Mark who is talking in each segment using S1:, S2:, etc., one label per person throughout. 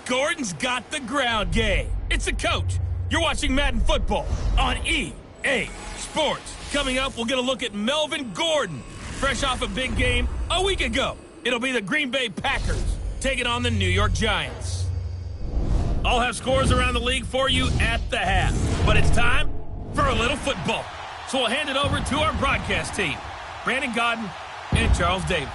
S1: Gordon's got the ground game. It's a coach. You're watching Madden Football on EA Sports. Coming up, we'll get a look at Melvin Gordon, fresh off a big game a week ago. It'll be the Green Bay Packers taking on the New York Giants. I'll have scores around the league for you at the half. But it's time for a little football. So we'll hand it over to our broadcast team, Brandon Godden and Charles Davis.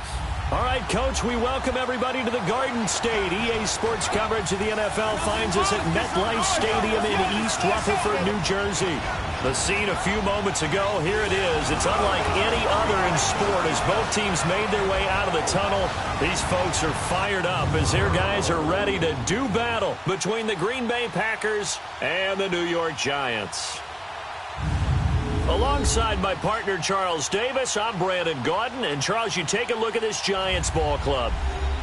S2: All right, Coach, we welcome everybody to the Garden State. EA Sports coverage of the NFL finds us at MetLife Stadium in East Rutherford, New Jersey. The scene a few moments ago, here it is. It's unlike any other in sport as both teams made their way out of the tunnel. These folks are fired up as their guys are ready to do battle between the Green Bay Packers and the New York Giants. Alongside my partner, Charles Davis, I'm Brandon Gaudin. And, Charles, you take a look at this Giants ball club.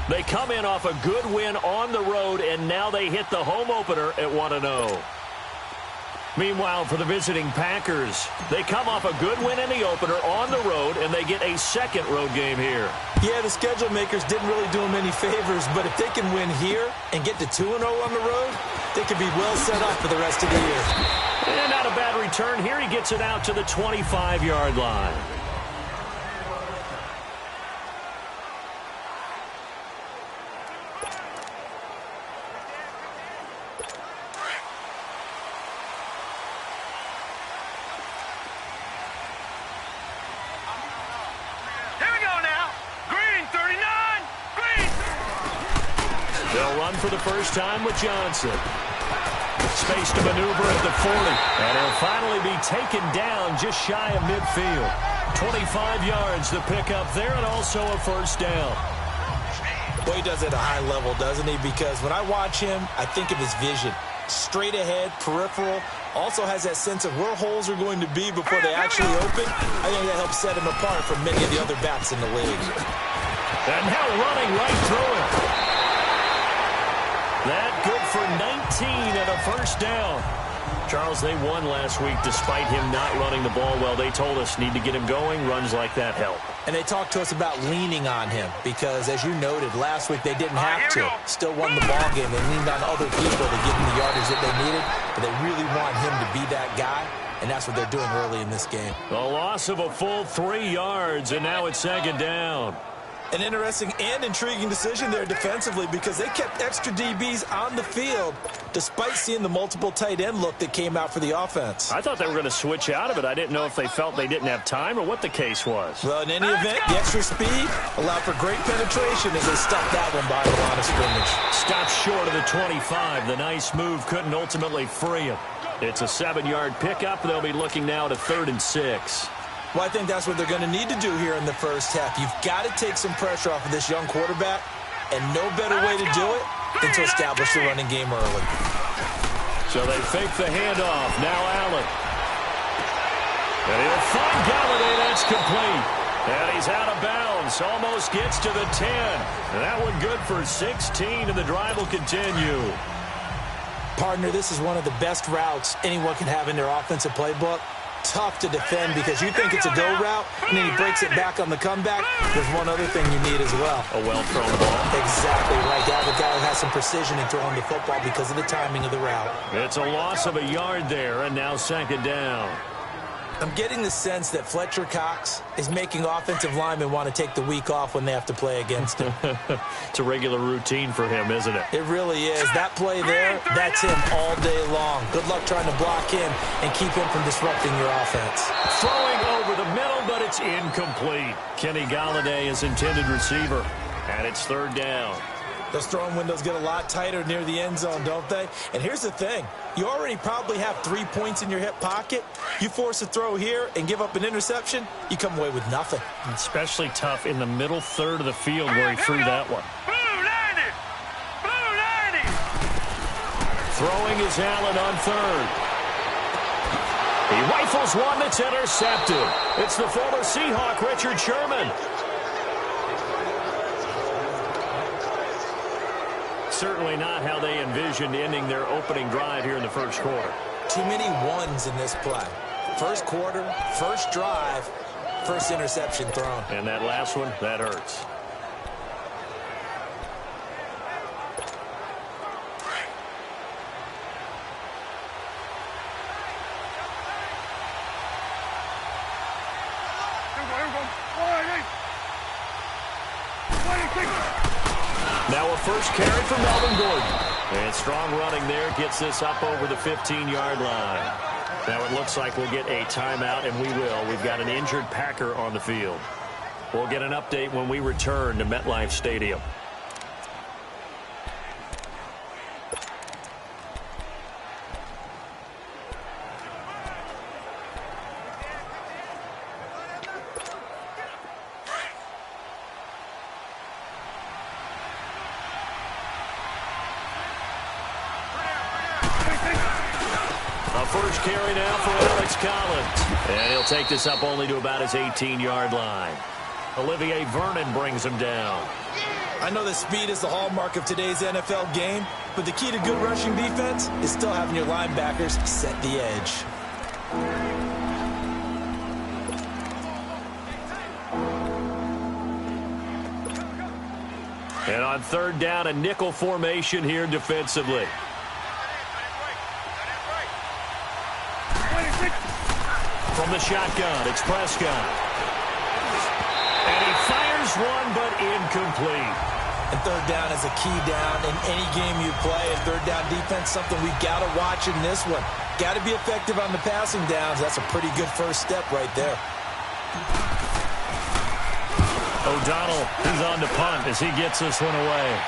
S2: They come in off a good win on the road, and now they hit the home opener at 1-0. Meanwhile, for the visiting Packers, they come off a good win in the opener on the road, and they get a second road game here.
S3: Yeah, the schedule makers didn't really do them any favors, but if they can win here and get to 2-0 on the road, they could be well set up for the rest of the year.
S2: And not a bad return here. He gets it out to the 25-yard line. They'll run for the first time with Johnson. Space to maneuver at the 40. And he'll finally be taken down just shy of midfield. 25 yards the pickup there and also a first down.
S3: Well, he does it at a high level, doesn't he? Because when I watch him, I think of his vision. Straight ahead, peripheral. Also has that sense of where holes are going to be before they actually open. I think that helps set him apart from many of the other backs in the league.
S2: And now running right through it. That good for 19 and a first down. Charles, they won last week despite him not running the ball well. They told us need to get him going. Runs like that help.
S3: And they talked to us about leaning on him because, as you noted, last week they didn't have to. Still won the ball game. They leaned on other people to give them the yardage that they needed. But they really want him to be that guy, and that's what they're doing early in this game.
S2: The loss of a full 3 yards, and now it's second down.
S3: An interesting and intriguing decision there defensively because they kept extra DBs on the field despite seeing the multiple tight end look that came out for the offense.
S2: I thought they were going to switch out of it. I didn't know if they felt they didn't have time or what the case was.
S3: Well, in any event, the extra speed allowed for great penetration as they stuffed that one by the line of scrimmage.
S2: Stopped short of the 25. The nice move couldn't ultimately free him. It's a 7-yard pickup. They'll be looking now to 3rd and 6.
S3: Well, I think that's what they're going to need to do here in the first half. You've got to take some pressure off of this young quarterback, and no better way to do it than to establish the running game early.
S2: So they fake the handoff. Now Allen. And he'll find Galladay. That's complete. And he's out of bounds. Almost gets to the 10. And that one good for 16, and the drive will continue.
S3: Partner, this is one of the best routes anyone can have in their offensive playbook. Tough to defend because you think it's a go route, and then he breaks it back on the comeback. There's one other thing you need as well.
S2: A well-thrown ball.
S3: Exactly right. The guy who has some precision in throwing the football because of the timing of the route.
S2: It's a loss of a yard there, and now second down.
S3: I'm getting the sense that Fletcher Cox is making offensive linemen want to take the week off when they have to play against him.
S2: It's a regular routine for him, isn't it?
S3: It really is. That play there, that's him all day long. Good luck trying to block him and keep him from disrupting your offense.
S2: Throwing over the middle, but it's incomplete. Kenny Galladay is intended receiver, and it's 3rd down.
S3: Those throwing windows get a lot tighter near the end zone, don't they? And here's the thing. You already probably have 3 points in your hip pocket. You force a throw here and give up an interception, you come away with nothing.
S2: Especially tough in the middle third of the field where he threw that one. Throwing is Allen on 3rd. He rifles one that's intercepted. It's the former Seahawk, Richard Sherman. Certainly not how they envisioned ending their opening drive here in the first quarter.
S3: Too many ones in this play. First quarter, first drive, first interception thrown.
S2: And that last one, that hurts. Now a first carry for Melvin Gordon. And strong running there gets this up over the 15-yard line. Now it looks like we'll get a timeout, and we will. We've got an injured Packer on the field. We'll get an update when we return to MetLife Stadium. First carry now for Alex Collins. And he'll take this up only to about his 18-yard line. Olivier Vernon brings him down.
S3: I know that speed is the hallmark of today's NFL game, but the key to good rushing defense is still having your linebackers set the edge.
S2: And on third down, a nickel formation here defensively. From the shotgun, it's Prescott. And he fires one, but incomplete.
S3: And third down is a key down in any game you play. And third down defense, something we got to watch in this one. Got to be effective on the passing downs. That's a pretty good first step right there.
S2: O'Donnell is on to punt as he gets this one away.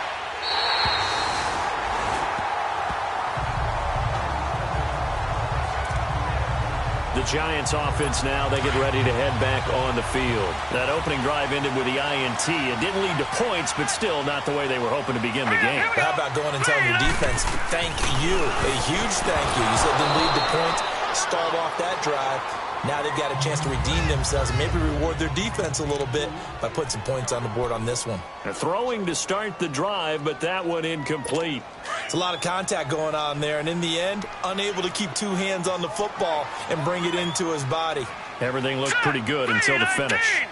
S2: The Giants offense now, they get ready to head back on the field. That opening drive ended with the INT. It didn't lead to points, but still not the way they were hoping to begin the game.
S3: How about going and telling your defense, thank you, a huge thank you. You said it didn't lead to points, start off that drive. Now they've got a chance to redeem themselves and maybe reward their defense a little bit by putting some points on the board on this one.
S2: They're throwing to start the drive, but that one incomplete.
S3: It's a lot of contact going on there, and in the end, unable to keep two hands on the football and bring it into his body.
S2: Everything looked pretty good until the finish.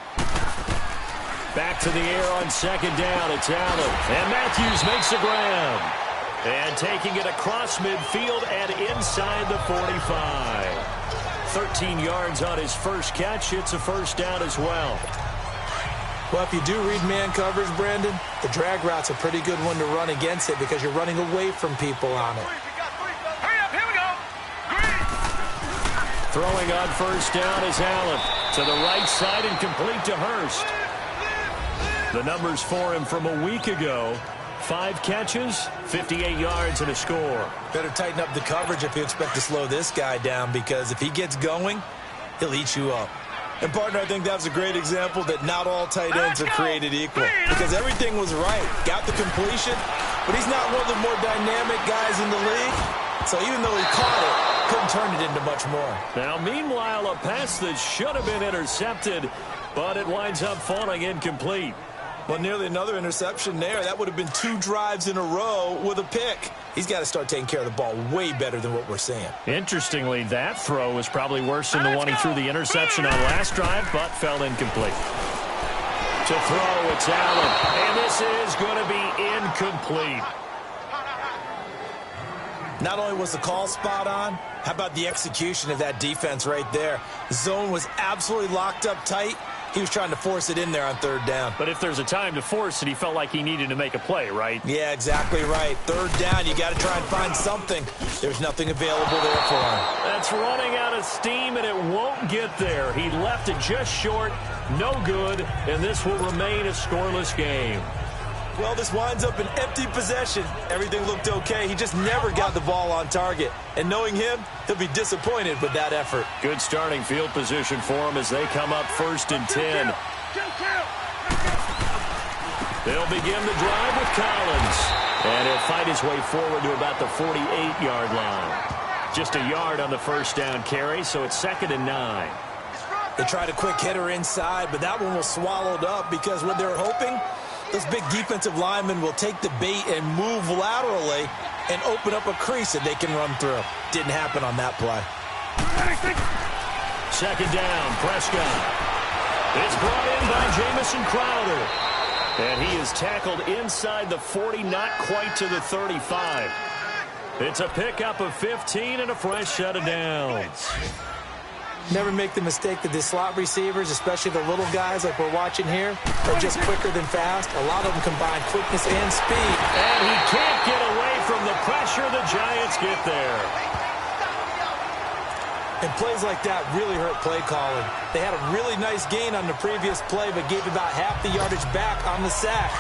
S2: Back to the air on second down, it's Allen. And Matthews makes the grab. And taking it across midfield and inside the 45. 13 yards on his first catch. It's a first down as well.
S3: Well, if you do read man coverage, Brandon, the drag route's a pretty good one to run against it because you're running away from people on it.
S2: Throwing on first down is Allen. To the right side and complete to Hurst. The numbers for him from a week ago. 5 catches, 58 yards, and a score.
S3: Better tighten up the coverage if you expect to slow this guy down, because if he gets going, he'll eat you up. And, partner, I think that was a great example that not all tight ends are created equal, because everything was right. Got the completion, but he's not one of the more dynamic guys in the league. So even though he caught it, couldn't turn it into much more.
S2: Now, meanwhile, a pass that should have been intercepted, but it winds up falling incomplete.
S3: Well, nearly another interception there. That would have been 2 drives in a row with a pick. He's got to start taking care of the ball way better than what we're seeing.
S2: Interestingly, that throw was probably worse than the one he threw the interception on last drive, but fell incomplete. To throw, it's Allen. And this is going to be incomplete.
S3: Not only was the call spot on, how about the execution of that defense right there? The zone was absolutely locked up tight. He was trying to force it in there on third down.
S2: But if there's a time to force it, he felt like he needed to make a play, right?
S3: Yeah, exactly right. Third down, you got to try and find something. There's nothing available there for him.
S2: That's running out of steam, and it won't get there. He left it just short, no good, and this will remain a scoreless game.
S3: Well, this winds up an empty possession. Everything looked okay. He just never got the ball on target. And knowing him, he'll be disappointed with that effort.
S2: Good starting field position for him as they come up 1st and 10. They'll begin the drive with Collins. And he'll fight his way forward to about the 48-yard line. Just a yard on the first down carry, so it's 2nd and 9.
S3: They tried a quick hitter inside, but that one was swallowed up because what they were hoping, those big defensive linemen will take the bait and move laterally and open up a crease that they can run through. Didn't happen on that play.
S2: 2nd down, Prescott. It's brought in by Jamison Crowder. And he is tackled inside the 40, not quite to the 35. It's a pickup of 15 and a fresh set of downs.
S3: Never make the mistake that the slot receivers, especially the little guys like we're watching here, are just quicker than fast. A lot of them combine quickness and speed.
S2: And he can't get away from the pressure. The Giants get there.
S3: And plays like that really hurt play calling. They had a really nice gain on the previous play, but gave about half the yardage back on the sack.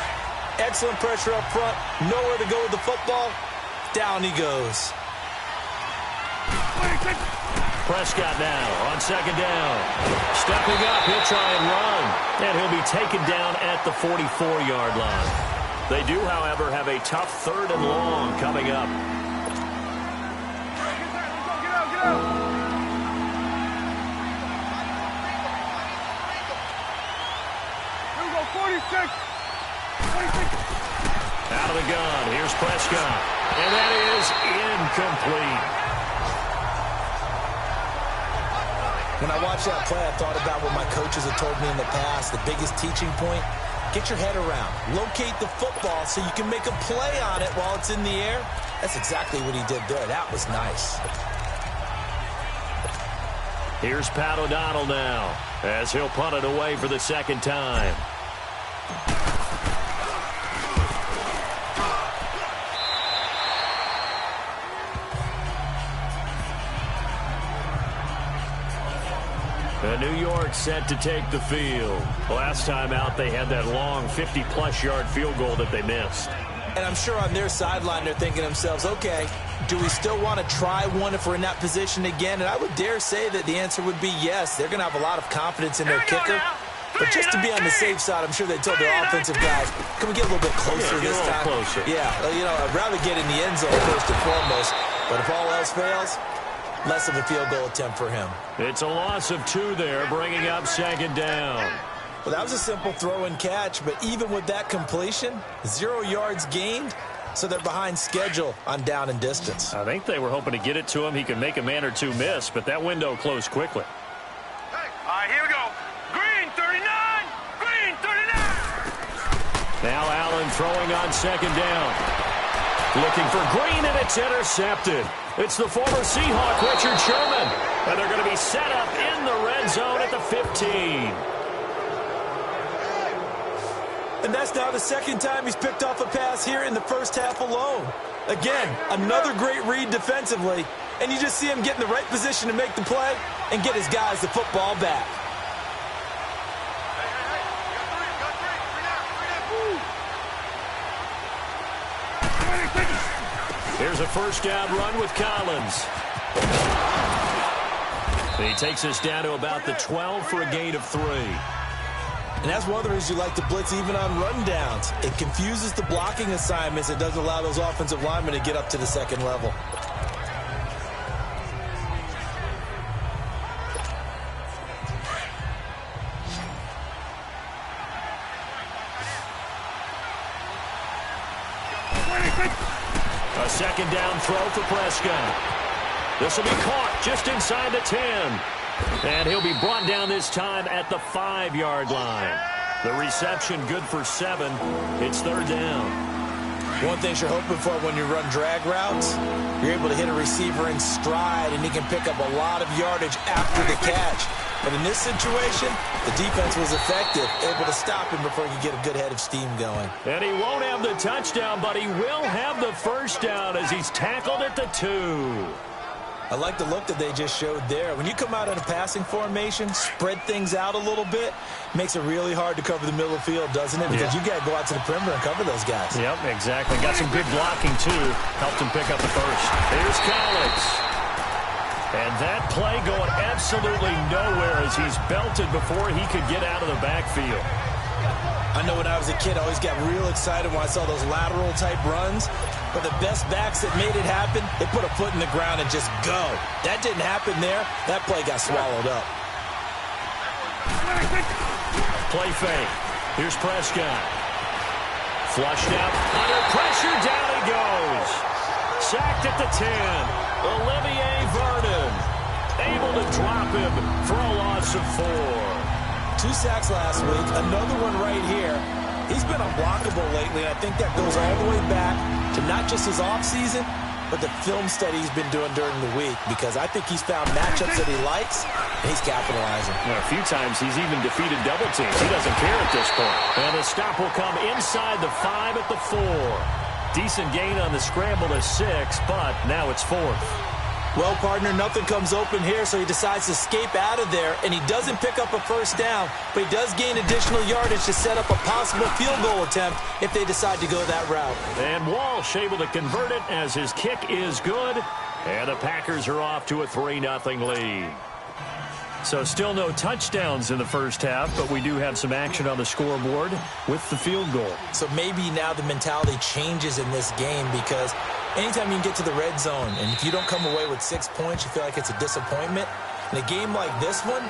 S3: Excellent pressure up front. Nowhere to go with the football. Down he goes.
S2: Prescott now on second down. Stepping up, he'll try and run. And he'll be taken down at the 44-yard line. They do, however, have a tough 3rd and long coming up.
S4: Get out. Here we go, 46.
S2: Out of the gun, here's Prescott. And that is incomplete.
S3: When I watched that play, I thought about what my coaches have told me in the past. The biggest teaching point, get your head around. Locate the football so you can make a play on it while it's in the air. That's exactly what he did there. That was nice.
S2: Here's Pat O'Donnell now, as he'll punt it away for the 2nd time. New York set to take the field. Last time out, they had that long 50-plus yard field goal that they missed.
S3: And I'm sure on their sideline, they're thinking to themselves, okay, do we still want to try one if we're in that position again? And I would dare say that the answer would be yes. They're going to have a lot of confidence in their kicker. But just to be on the safe side, I'm sure they told their offensive guys, can we get a little bit closer this time?
S2: Closer.
S3: Yeah, you know, I'd rather get in the end zone first and foremost. But if all else fails, less of a field goal attempt for him.
S2: It's a loss of 2 there, bringing up 2nd down.
S3: Well, that was a simple throw and catch, but even with that completion, 0 yards gained, so they're behind schedule on down and distance.
S2: I think they were hoping to get it to him. He could make a man or 2 miss, but that window closed quickly.
S4: Hey, all right, here we go. Green, 39. Green, 39.
S2: Now Allen throwing on 2nd down. Looking for Green, and it's intercepted. It's the former Seahawk, Richard Sherman. And they're going to be set up in the red zone at the 15.
S3: And that's now the 2nd time he's picked off a pass here in the first half alone. Again, another great read defensively. And you just see him get in the right position to make the play and get his guys the football back.
S2: Here's a 1st down run with Collins. He takes us down to about the 12 for a gain of 3.
S3: And that's one of the reasons you like to blitz even on rundowns. It confuses the blocking assignments. It doesn't allow those offensive linemen to get up to the 2nd level.
S2: A 2nd down throw for Prescott. This will be caught just inside the 10. And he'll be brought down this time at the 5-yard line. The reception good for 7. It's 3rd down.
S3: One thing you're hoping for when you run drag routes, you're able to hit a receiver in stride, and he can pick up a lot of yardage after the catch. But in this situation, the defense was effective, able to stop him before he could get a good head of steam going.
S2: And he won't have the touchdown, but he will have the 1st down as he's tackled at the 2.
S3: I like the look that they just showed there. When you come out in a passing formation, spread things out a little bit, makes it really hard to cover the middle of the field, doesn't it? Because you got to go out to the perimeter and cover those guys.
S2: Yep, exactly. Got some good blocking, too. Helped him pick up the 1st. Here's Collins. And that play going absolutely nowhere as he's belted before he could get out of the backfield.
S3: I know when I was a kid, I always got real excited when I saw those lateral-type runs. But the best backs that made it happen, they put a foot in the ground and just go. That didn't happen there. That play got swallowed up.
S2: Play fake. Here's Prescott. Flushed out. Under pressure, down he goes. Sacked at the 10. Olivier Vernon able to drop him for a loss of 4.
S3: 2 sacks last week. Another one right here. He's been unblockable lately, and I think that goes all the way back to not just his offseason, but but the film study he's been doing during the week, because I think he's found matchups that he likes, and he's capitalizing.
S2: Well, a few times he's even defeated double teams. He doesn't care at this point. And the stop will come inside the 5 at the 4. Decent gain on the scramble to 6, but now it's 4th.
S3: Well, partner, nothing comes open here, so he decides to escape out of there, and he doesn't pick up a first down, but he does gain additional yardage to set up a possible field goal attempt if they decide to go that route.
S2: And Walsh able to convert it as his kick is good, and the Packers are off to a 3-0 lead. So still no touchdowns in the first half, but we do have some action on the scoreboard with the field goal. So
S3: maybe now the mentality changes in this game, because anytime you can get to the red zone, and if you don't come away with 6 points, you feel like it's a disappointment. In a game like this one,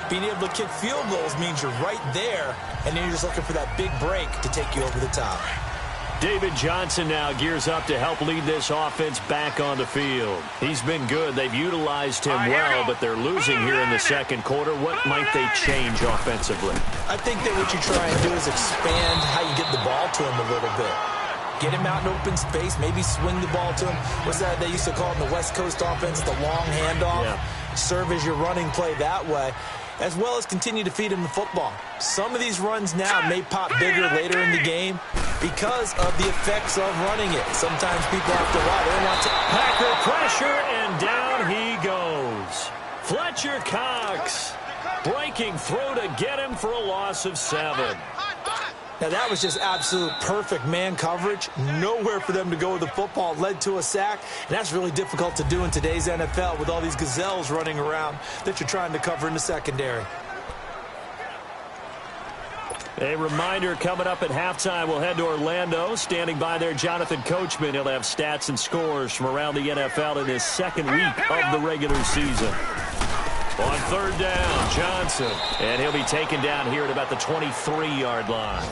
S3: being able to kick field goals means you're right there, and then you're just looking for that big break to take you over the top.
S2: David Johnson now gears up to help lead this offense back on the field. He's been good. They've utilized him well, but they're losing here in the second quarter. What might they change offensively?
S3: I think that what you try and do is expand how you get the ball to him a little bit. Get him out in open space, maybe swing the ball to him. What's that they used to call in the West Coast offense, the long handoff? Yeah. Serve as your running play that way, as well as continue to feed him the football. Some of these runs now may pop bigger later in the game because of the effects of running it. Sometimes people have to run. They want to.
S2: Packer pressure, and down he goes. Fletcher Cox breaking through to get him for a loss of 7.
S3: Now, that was just absolute perfect man coverage. Nowhere for them to go with the football. Led to a sack, and that's really difficult to do in today's NFL with all these gazelles running around that you're trying to cover in the secondary.
S2: A reminder, coming up at halftime, we'll head to Orlando. Standing by there, Jonathan Coachman. He'll have stats and scores from around the NFL in his second week of the regular season. On third down, Johnson. And he'll be taken down here at about the 23-yard line.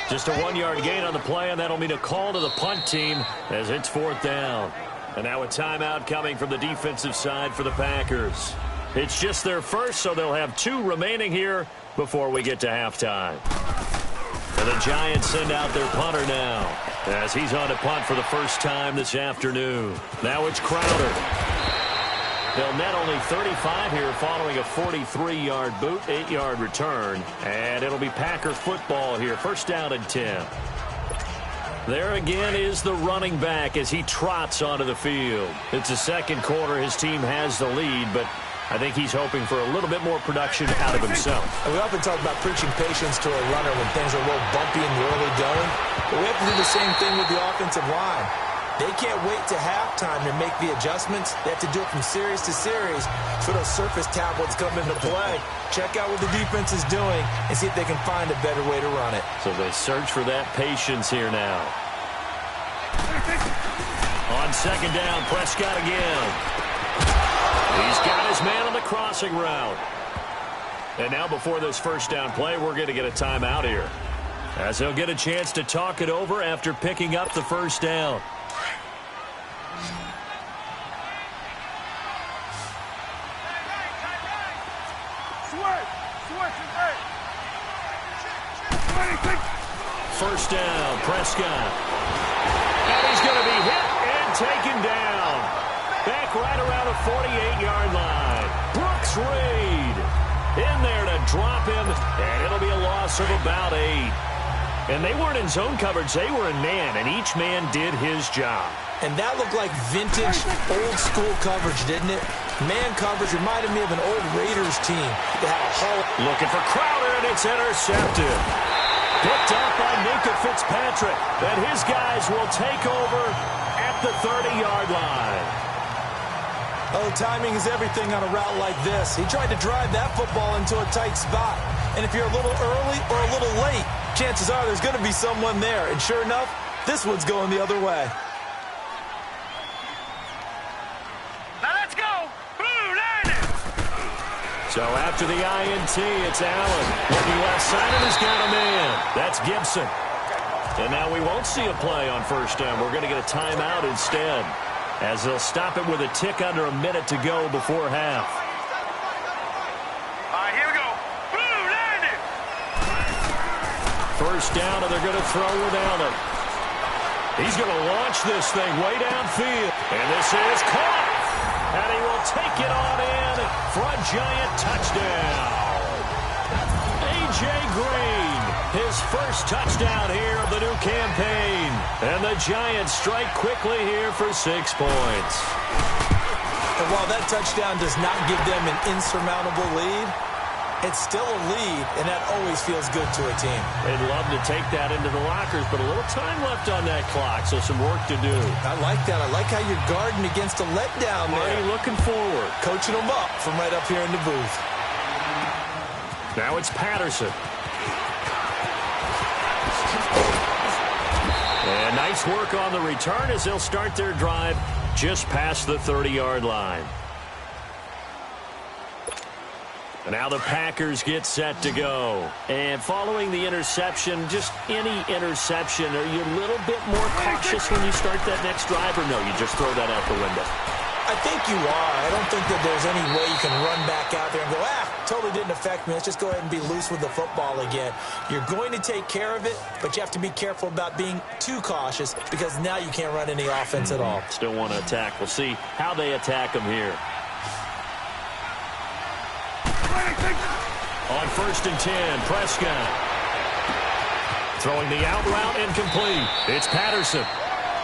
S2: Just a 1-yard gain on the play, and that'll mean a call to the punt team as it's 4th down. And now a timeout coming from the defensive side for the Packers. It's just their first, so they'll have 2 remaining here before we get to halftime. And the Giants send out their punter now as he's on to punt for the first time this afternoon. Now it's Crowder. They'll net only 35 here following a 43-yard boot, 8-yard return. And it'll be Packer football here. First down and 10. There again is the running back as he trots onto the field. It's the second quarter. His team has the lead, but I think he's hoping for a little bit more production out of himself.
S3: And we often talk about preaching patience to a runner when things are a little bumpy in the early going. But we have to do the same thing with the offensive line. They can't wait to halftime to make the adjustments. They have to do it from series to series so those surface tablets come into play. Check out what the defense is doing and see if they can find a better way to run it.
S2: So they search for that patience here now. On second down, Prescott again. He's got his man on the crossing route. And now before this first down play, we're going to get a timeout here, as he'll get a chance to talk it over after picking up the first down. First down, Prescott. And he's going to be hit and taken down. Back right around the 48-yard line. Brooks Reed in there to drop him, and it'll be a loss of about 8. And they weren't in zone coverage. They were in man, and each man did his job.
S3: And that looked like vintage, old-school coverage, didn't it? Man coverage reminded me of an old Raiders team. They had a haul.
S2: Looking for Crowder, and it's intercepted. Picked up by Minka Fitzpatrick. And his guys will take over at the 30-yard line.
S3: Oh, timing is everything on a route like this. He tried to drive that football into a tight spot. And if you're a little early or a little late, chances are there's going to be someone there. And sure enough, this one's going the other way.
S4: Now let's go. Blue line.
S2: So after the INT, it's Allen. Looking left side, and he's got a man. That's Gibson. And now we won't see a play on first down. We're going to get a timeout instead, as they'll stop it with a tick under a minute to go before half.
S4: All right, here we go. Blue line.
S2: First down, and they're going to throw with Allen. He's going to launch this thing way downfield. And this is caught. And he will take it on in for a giant touchdown. A.J. Green, his first touchdown here of the new campaign. And the Giants strike quickly here for 6 points.
S3: And while that touchdown does not give them an insurmountable lead, it's still a lead, and that always feels good to a team.
S2: They'd love to take that into the lockers, but a little time left on that clock, so some work to do.
S3: I like that. I like how you're guarding against a letdown there.
S2: Already looking forward.
S3: Coaching them up from right up here in the booth.
S2: Now it's Patterson. And nice work on the return as they'll start their drive just past the 30-yard line. And now the Packers get set to go. And following the interception, just any interception, are you a little bit more cautious when you start that next drive, or no, you just throw that out the window?
S3: I think you are. I don't think that there's any way you can run back out there and go, totally didn't affect me. Let's just go ahead and be loose with the football again. You're going to take care of it, but you have to be careful about being too cautious because now you can't run any offense at all.
S2: Still want to attack. We'll see how they attack them here. On 1st and 10, Prescott. Throwing the out route incomplete. It's Patterson.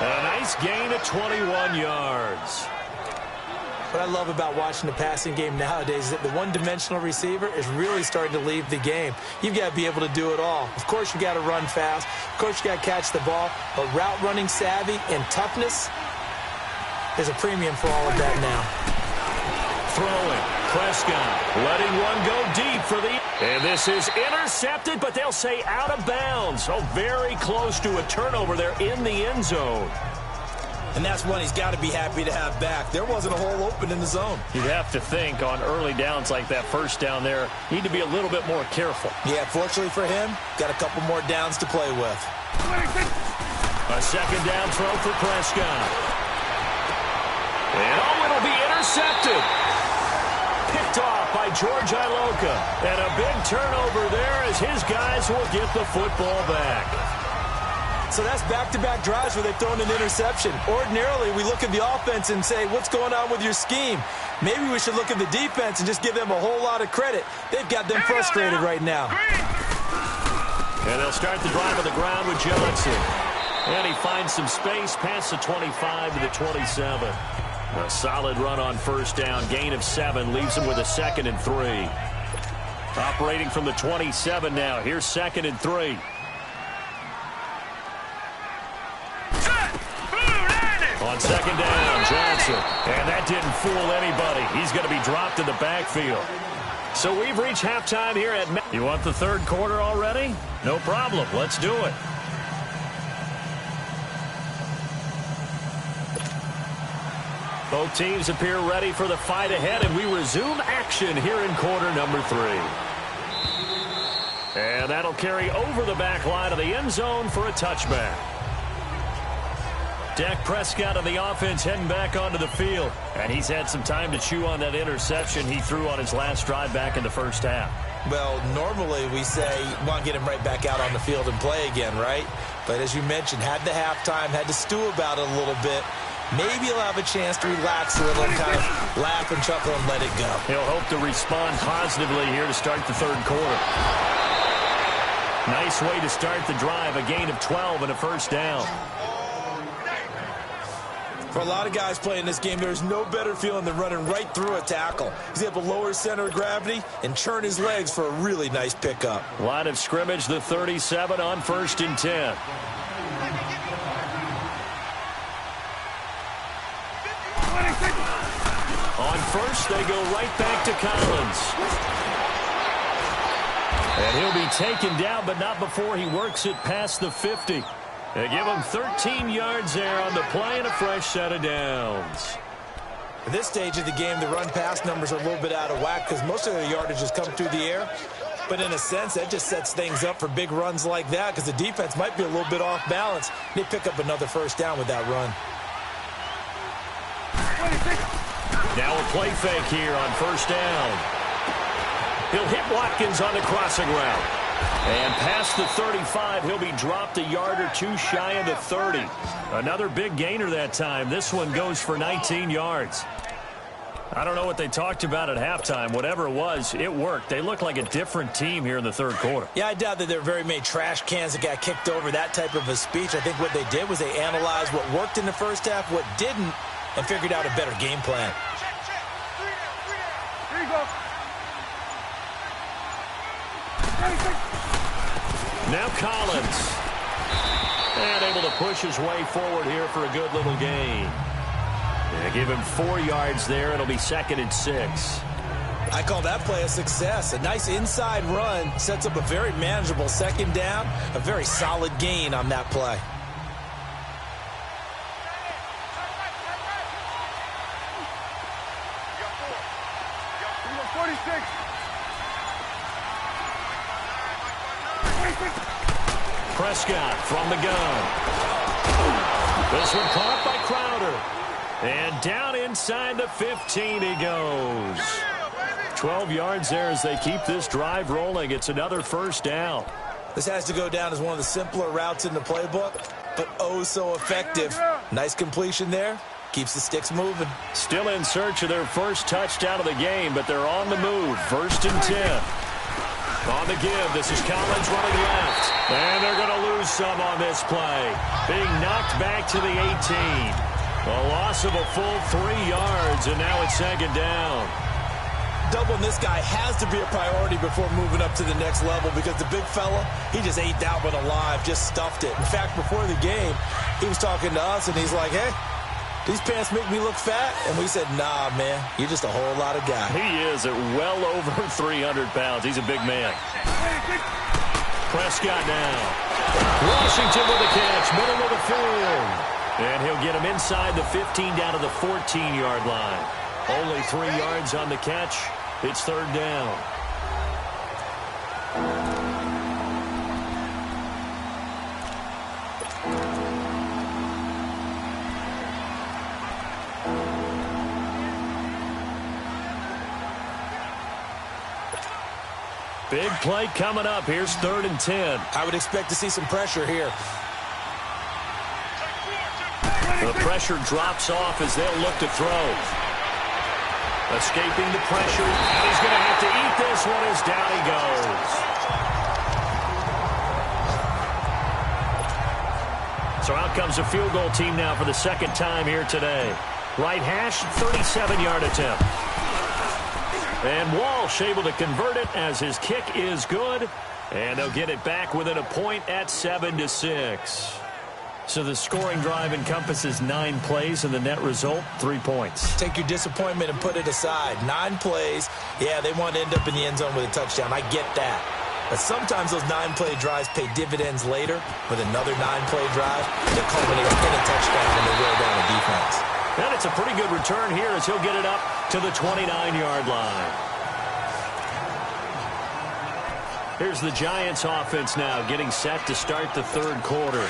S2: A nice gain of 21 yards.
S3: What I love about watching the passing game nowadays is that the one-dimensional receiver is really starting to leave the game. You've got to be able to do it all. Of course, you got to run fast. Of course, you got to catch the ball. But route running savvy and toughness, there's a premium for all of that now.
S2: Throwing. Prescott letting one go deep for the... And this is intercepted, but they'll say out of bounds. So very close to a turnover there in the end zone.
S3: And that's one he's got to be happy to have back. There wasn't a hole open in the zone.
S2: You'd have to think on early downs like that first down there, need to be a little bit more careful.
S3: Yeah, fortunately for him, got a couple more downs to play with.
S2: A second down throw for Prescott. And it'll be intercepted. Picked off by George Iloka. And a big turnover there as his guys will get the football back.
S3: So that's back-to-back drives where they've thrown an interception. Ordinarily, we look at the offense and say, what's going on with your scheme? Maybe we should look at the defense and just give them a whole lot of credit. They've got them frustrated right now.
S2: And they'll start the drive on the ground with Johnson. And he finds some space past the 25 to the 27. A solid run on first down. Gain of 7 leaves him with a 2nd and 3. Operating from the 27 now. Here's 2nd and 3. On 2nd down, Johnson. And that didn't fool anybody. He's going to be dropped in the backfield. So we've reached halftime here at... You want the third quarter already? No problem. Let's do it. Both teams appear ready for the fight ahead, and we resume action here in quarter number 3. And that'll carry over the back line of the end zone for a touchback. Dak Prescott of the offense heading back onto the field. And he's had some time to chew on that interception he threw on his last drive back in the first half.
S3: Well, normally we say, want to get him right back out on the field and play again, right? But as you mentioned, had the halftime, had to stew about it a little bit. Maybe he'll have a chance to relax a little and kind of laugh and chuckle and let it go.
S2: He'll hope to respond positively here to start the third quarter. Nice way to start the drive, a gain of 12 and a first down.
S3: For a lot of guys playing this game, there's no better feeling than running right through a tackle. He's able to lower his center of gravity and churn his legs for a really nice pickup.
S2: Line of scrimmage, the 37 on 1st and 10. On first, they go right back to Collins. And he'll be taken down, but not before he works it past the 50. They give him 13 yards there on the play and a fresh set of downs.
S3: At this stage of the game, the run-pass numbers are a little bit out of whack because most of their yardage has come through the air. But in a sense, that just sets things up for big runs like that because the defense might be a little bit off balance. They pick up another first down with that run.
S2: Now a play fake here on first down. He'll hit Watkins on the crossing route. And past the 35, he'll be dropped a yard or two shy of the 30. Another big gainer that time. This one goes for 19 yards. I don't know what they talked about at halftime. Whatever it was, it worked. They look like a different team here in the third quarter.
S3: Yeah, I doubt that there are very many trash cans that got kicked over, that type of a speech. I think what they did was they analyzed what worked in the first half, what didn't, and figured out a better game plan.
S4: Here you go.
S2: Now Collins. And able to push his way forward here for a good little gain. Yeah, give him 4 yards there. It'll be 2nd and 6.
S3: I call that play a success. A nice inside run sets up a very manageable 2nd down. A very solid gain on that play.
S2: Prescott from the gun. This one caught by Crowder. And down inside the 15 he goes. 12 yards there as they keep this drive rolling. It's another 1st down.
S3: This has to go down as one of the simpler routes in the playbook, but oh so effective. Nice completion there. Keeps the sticks moving.
S2: Still in search of their first touchdown of the game, but they're on the move. 1st and 10. On the give, this is Collins running left. And they're going to lose some on this play. Being knocked back to the 18. A loss of a full 3 yards, and now it's 2nd down.
S3: Doubling this guy has to be a priority before moving up to the next level because the big fella, he just ate that one alive, just stuffed it. In fact, before the game, he was talking to us, and he's like, hey, these pants make me look fat? And we said, nah, man, you're just a whole lot of guy.
S2: He is at well over 300 pounds. He's a big man. Prescott now. Washington with the catch, middle of the field. And he'll get him inside the 15 down to the 14-yard line. Only 3 yards on the catch. It's 3rd down. Big play coming up. Here's 3rd and 10.
S3: I would expect to see some pressure here.
S2: The pressure drops off as they'll look to throw. Escaping the pressure, and he's going to have to eat this one as down he goes. So out comes a field goal team now for the 2nd time here today. Right hash, 37-yard attempt. And Walsh able to convert it as his kick is good. And they'll get it back within a point at 7-6. So the scoring drive encompasses 9 plays, and the net result, 3 points.
S3: Take your disappointment and put it aside. 9 plays. Yeah, they want to end up in the end zone with a touchdown. I get that. But sometimes those 9-play drives pay dividends later with another 9-play drive that culminates in a touchdown when they wear down a defense.
S2: And it's a pretty good return here as he'll get it up to the 29-yard line. Here's the Giants offense now getting set to start the 3rd quarter.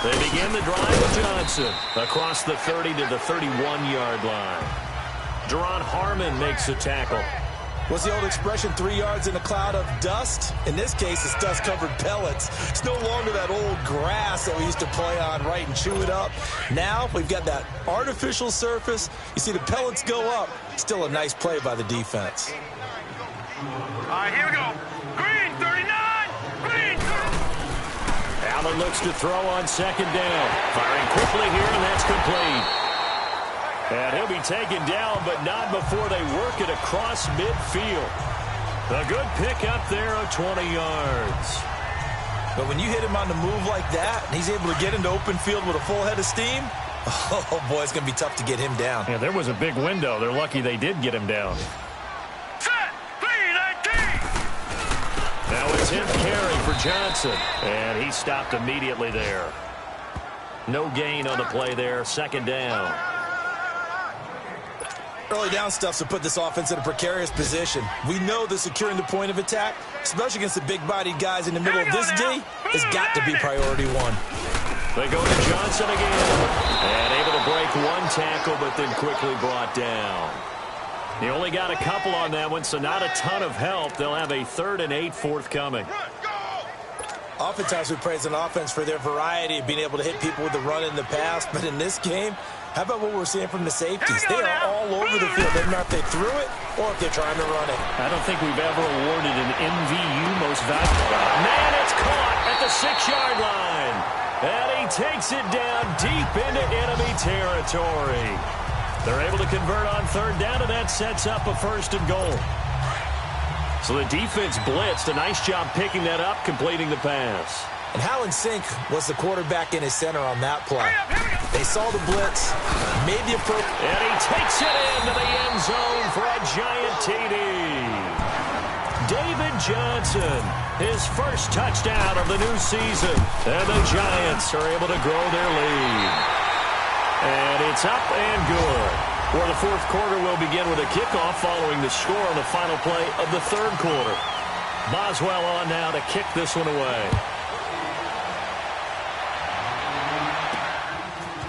S2: They begin the drive with Johnson across the 30 to the 31-yard line. Deron Harmon makes the tackle.
S3: What's the old expression, 3 yards in a cloud of dust? In this case, it's dust-covered pellets. It's no longer that old grass that we used to play on, right, and chew it up. Now we've got that artificial surface. You see the pellets go up. Still a nice play by the defense.
S4: All right, here we go. Green, 39. Green, 39.
S2: Allen looks to throw on 2nd down. Firing quickly here, and that's complete. And he'll be taken down, but not before they work it across midfield. A good pick up there of 20 yards.
S3: But when you hit him on the move like that, and he's able to get into open field with a full head of steam, oh, boy, it's going to be tough to get him down.
S2: Yeah, there was a big window. They're lucky they did get him down.
S4: Set, clean, 19.
S2: Now a 10th carry for Johnson, and he stopped immediately there. No gain on the play there, 2nd down.
S3: Early down stuff to put this offense in a precarious position. We know that securing the point of attack, especially against the big-bodied guys in the middle of this D, has got to be priority 1.
S2: They go to Johnson again. And able to break one tackle, but then quickly brought down. He only got a couple on that one, so not a ton of help. They'll have a 3rd and 8 forthcoming.
S3: Oftentimes we praise an offense for their variety of being able to hit people with the run in the pass, but in this game, how about what we're seeing from the safeties? They are all over the field. Doesn't matter if they threw it or if they're trying to run it.
S2: I don't think we've ever awarded an MVU most valuable. Man, it's caught at the 6-yard line. And he takes it down deep into enemy territory. They're able to convert on 3rd down, and that sets up a 1st and goal. So the defense blitzed. A nice job picking that up, completing the pass.
S3: And how in sync was the quarterback in his center on that play? They saw the blitz, made the approach.
S2: And he takes it into the end zone for a giant TD. David Johnson, his first touchdown of the new season. And the Giants are able to grow their lead. And it's up and good. Well, the 4th quarter will begin with a kickoff following the score on the final play of the 3rd quarter. Boswell on now to kick this one away.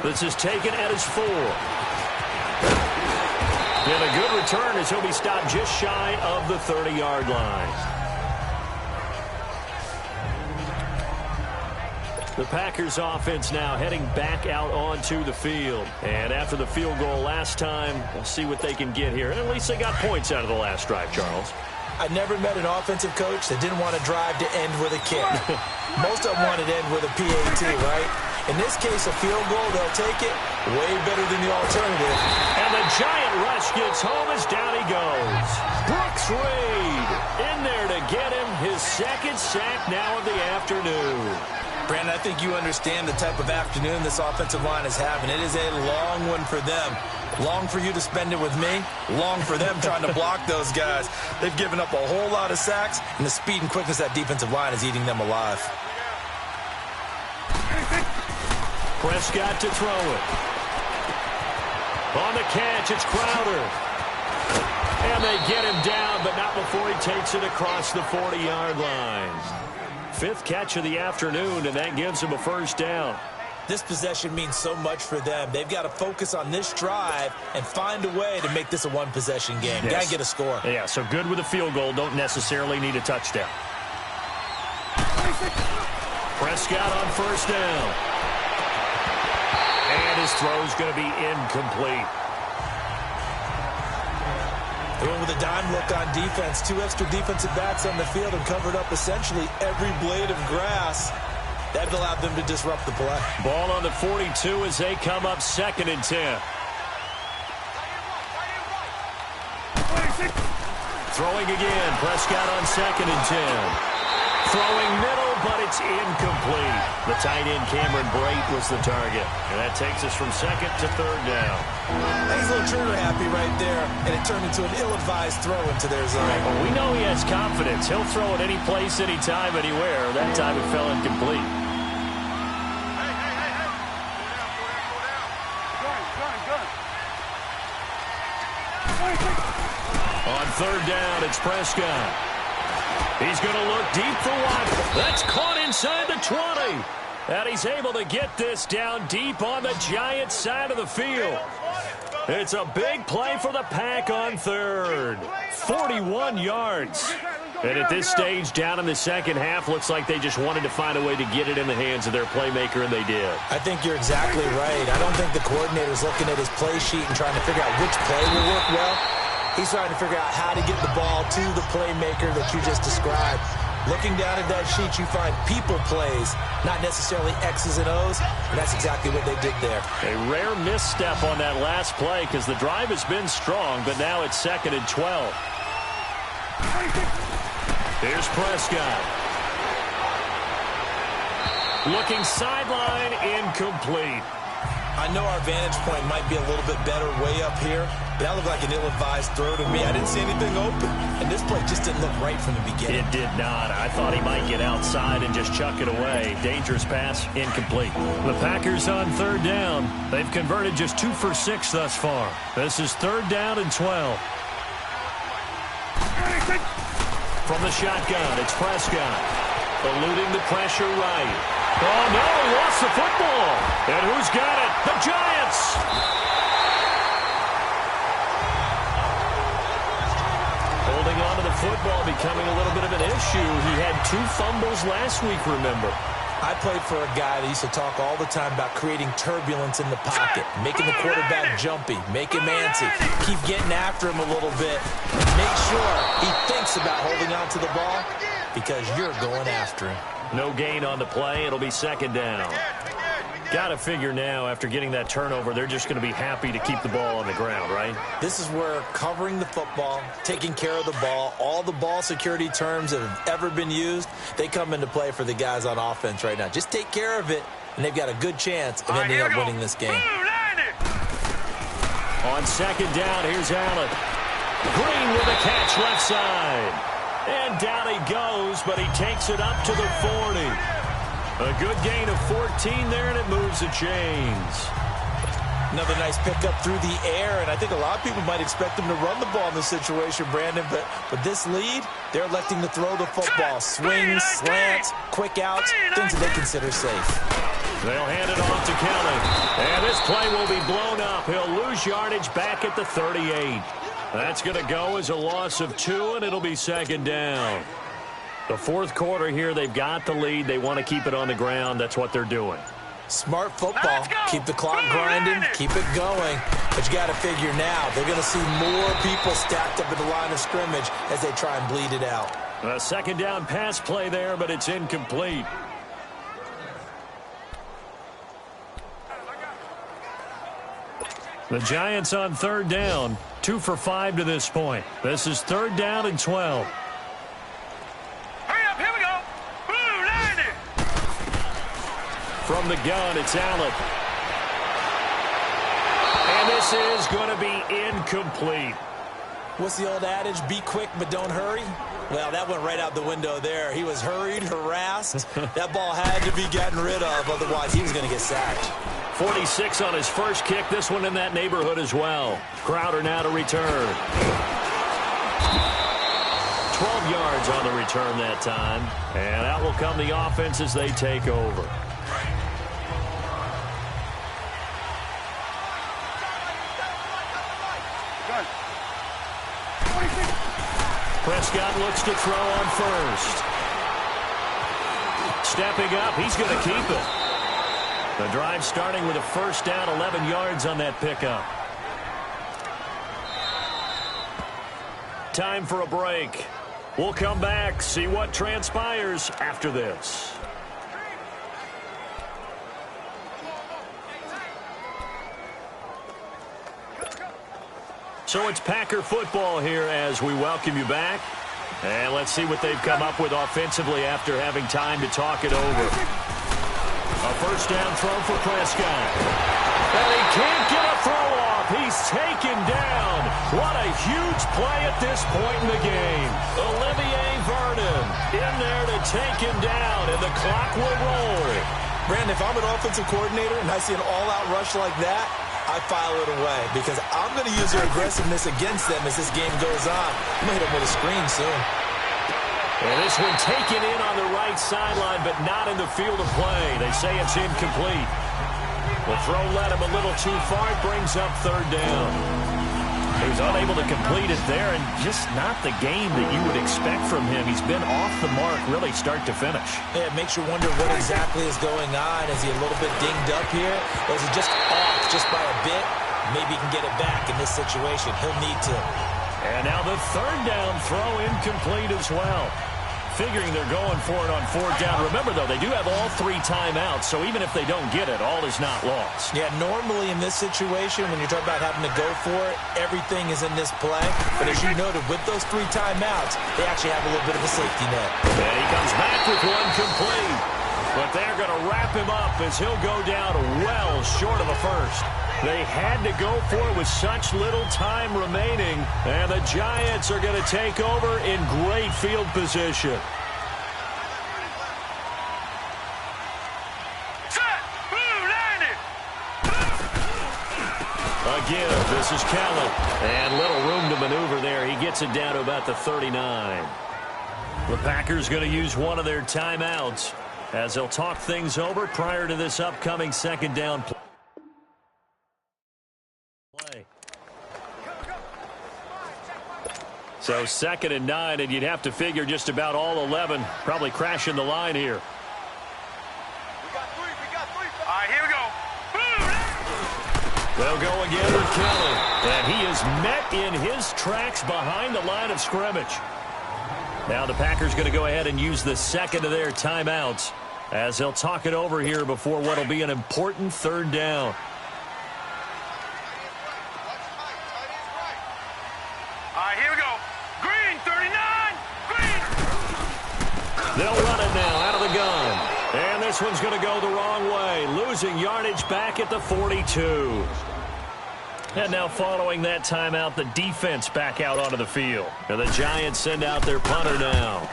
S2: This is taken at his 4. And a good return as he'll be stopped just shy of the 30-yard line. The Packers offense now heading back out onto the field. And after the field goal last time, we'll see what they can get here. And at least they got points out of the last drive, Charles.
S3: I never met an offensive coach that didn't want to drive to end with a kick. Most of them wanted to end with a PAT, right? In this case, a field goal, they'll take it. Way better than the alternative.
S2: And the giant rush gets home as down he goes. Brooks Reed in there to get him his 2nd sack now of the afternoon.
S3: Brandon, I think you understand the type of afternoon this offensive line is having. It is a long one for them. Long for you to spend it with me. Long for them trying to block those guys. They've given up a whole lot of sacks, and the speed and quickness of that defensive line is eating them alive.
S2: Prescott to throw it. On the catch, it's Crowder. And they get him down, but not before he takes it across the 40-yard line. 5th catch of the afternoon, and that gives him a 1st down.
S3: This possession means so much for them. They've got to focus on this drive and find a way to make this a one-possession game.
S2: Yes.
S3: Got to get a score.
S2: Yeah, so good with a field goal. Don't necessarily need a touchdown. Prescott on 1st down. And his throw's going to be incomplete.
S3: They went with a dime look on defense. 2 extra defensive backs on the field and covered up essentially every blade of grass. That allowed them to disrupt the play.
S2: Ball on the 42 as they come up 2nd and 10. Throwing again. Prescott on 2nd and 10. Throwing middle, but it's incomplete. The tight end, Cameron Brate, was the target. And that takes us from 2nd to 3rd down.
S3: He's a little trigger happy right there, and it turned into an ill-advised throw into their zone.
S2: Right, well, we know he has confidence. He'll throw it any place, anytime, anywhere. That time it fell incomplete. On 3rd down, it's Prescott. He's going to look deep for one. That's caught inside the 20. And he's able to get this down deep on the Giants side of the field. It's a big play for the Pack on 3rd. 41 yards. And at this stage, down in the 2nd half, looks like they just wanted to find a way to get it in the hands of their playmaker, and they did.
S3: I think you're exactly right. I don't think the coordinator's looking at his play sheet and trying to figure out which play will work well. He's trying to figure out how to get the ball to the playmaker that you just described. Looking down at that sheet, you find people plays, not necessarily X's and O's, and that's exactly what they did there.
S2: A rare misstep on that last play because the drive has been strong, but now it's 2nd and 12. Here's Prescott. Looking sideline, incomplete.
S3: I know our vantage point might be a little bit better way up here, but that looked like an ill-advised throw to me. I didn't see anything open, and this play just didn't look right from the beginning.
S2: It did not. I thought he might get outside and just chuck it away. Dangerous pass, incomplete. The Packers on 3rd down. They've converted just 2 for 6 thus far. This is 3rd down and 12. From the shotgun, it's Prescott. Eluding the pressure right. Oh, no, he lost the football. And who's got it? The Giants. Holding on to the football becoming a little bit of an issue. He had 2 fumbles last week, remember.
S3: I played for a guy that used to talk all the time about creating turbulence in the pocket, making the quarterback jumpy, make him antsy, keep getting after him a little bit. Make sure he thinks about holding on to the ball because you're going after him.
S2: No gain on the play. It'll be second down. Got to figure now, after getting that turnover, they're just going to be happy to keep the ball on the ground, right?
S3: This is where covering the football, taking care of the ball, all the ball security terms that have ever been used, they come into play for the guys on offense right now. Just take care of it, and they've got a good chance of ending up winning this game.
S2: On second down, here's Allen. Green with a catch left side. And down he goes, but he takes it up to the 40. A good gain of 14 there, and it moves the chains.
S3: Another nice pickup through the air, and I think a lot of people might expect him to run the ball in this situation, Brandon, but this lead, they're electing to throw the football. Swings, slants, quick outs, things that they consider safe.
S2: They'll hand it off to Kelly. And this play will be blown up. He'll lose yardage back at the 38. That's going to go as a loss of 2, and it'll be second down. The fourth quarter here, they've got the lead. They want to keep it on the ground. That's what they're doing.
S3: Smart football. Keep the clock grinding. Keep it going. But you got to figure now, they're going to see more people stacked up at the line of scrimmage as they try and bleed it out.
S2: A second down pass play there, but it's incomplete. The Giants on third down. 2 for 5 to this point. This is third down and 12. From the gun, it's Allen. And this is going to be incomplete.
S3: What's the old adage? Be quick, but don't hurry. Well, that went right out the window there. He was hurried, harassed. That ball had to be gotten rid of, otherwise he was going to get sacked.
S2: 46 on his first kick. This one in that neighborhood as well. Crowder now to return. 12 yards on the return that time. And out will come the offense as they take over. Prescott looks to throw on first. Stepping up, he's going to keep it. The drive starting with a first down, 11 yards on that pickup. Time for a break. We'll come back, see what transpires after this. So it's Packer football here as we welcome you back. And let's see what they've come up with offensively after having time to talk it over. A first down throw for Prescott. And he can't get a throw off. He's taken down. What a huge play at this point in the game. Olivier Vernon in there to take him down, and the clock will roll.
S3: Brandon, if I'm an offensive coordinator and I see an all-out rush like that, I file it away because I'm going to use their aggressiveness against them as this game goes on. I'm going to hit them with a screen soon.
S2: And this one taken in on the right sideline, but not in the field of play. They say it's incomplete. The throw led him a little too far. It brings up third down. He was unable to complete it there, and just not the game that you would expect from him. He's been off the mark really start to finish.
S3: Yeah, it makes you wonder what exactly is going on. Is he a little bit dinged up here? Or is he just off just by a bit? Maybe he can get it back in this situation. He'll need to.
S2: And now the third down throw incomplete as well. Figuring they're going for it on fourth down. Remember, though, they do have all 3 timeouts, so even if they don't get it, all is not lost.
S3: Yeah, normally in this situation, when you're talking about having to go for it, everything is in this play. But as you noted, with those 3 timeouts, they actually have a little bit of a safety net.
S2: And he comes back with one complete. But they're going to wrap him up as he'll go down well short of a first. They had to go for it with such little time remaining, and the Giants are going to take over in great field position. Again, this is Kelly, and little room to maneuver there. He gets it down to about the 39. The Packers going to use one of their timeouts. as they'll talk things over prior to this upcoming second down play. So 2nd and 9, and you'd have to figure just about all 11 probably crashing the line here.
S4: We got three. All right, here we go.
S2: They'll go again with Kelly, and he is met in his tracks behind the line of scrimmage. Now the Packers going to go ahead and use the second of their timeouts as they'll talk it over here before what will be an important 3rd down.
S4: All right, here we go. Green, 39. Green.
S2: They'll run it now out of the gun. And this one's going to go the wrong way, losing yardage back at the 42. And now following that timeout, the defense back out onto the field. And the Giants send out their punter now.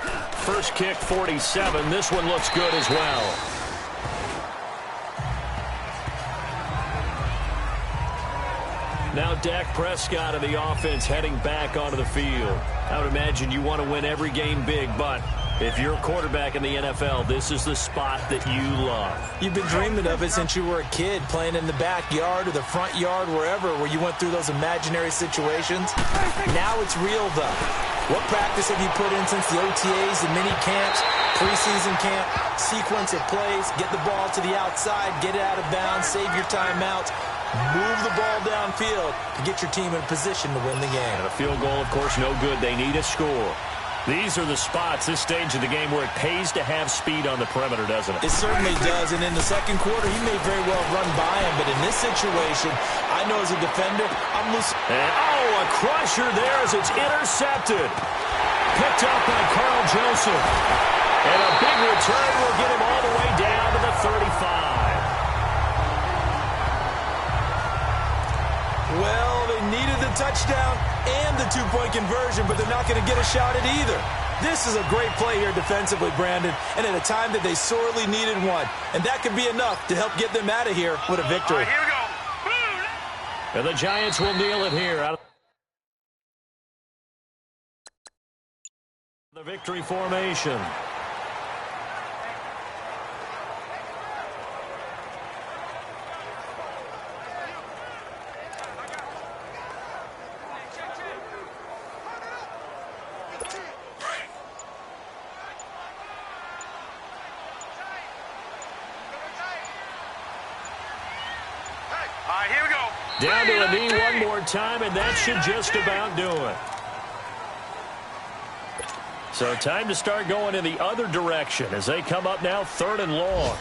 S2: First kick, 47. This one looks good as well. Now Dak Prescott of the offense heading back onto the field. I would imagine you want to win every game big, but if you're a quarterback in the NFL, this is the spot that you love.
S3: You've been dreaming of it since you were a kid, playing in the backyard or the front yard, wherever, where you went through those imaginary situations. Now it's real, though. What practice have you put in since the OTAs, the mini camps, preseason camp, sequence of plays, get the ball to the outside, get it out of bounds, save your timeouts, move the ball downfield to get your team in a position to win the game.
S2: And a field goal, of course, no good. They need a score. These are the spots, this stage of the game, where it pays to have speed on the perimeter, doesn't it?
S3: It certainly does, and in the second quarter, he may very well run by him, but in this situation, I know as a defender, I'm loose.
S2: And, a crusher there as it's intercepted. Picked up by Carl Joseph. And a big return will get him all the way down to the 35.
S3: Well, they needed the touchdown and the two-point conversion, but they're not going to get a shot at either. This is a great play here defensively, Brandon, and at a time that they sorely needed one. And that could be enough to help get them out of here with a victory.
S4: All right, here we go.
S2: And the Giants will kneel it here out of the victory formation.
S4: All right, here we go.
S2: Down to a knee one more time, and that should just about do it. So time to start going in the other direction as they come up now 3rd and long.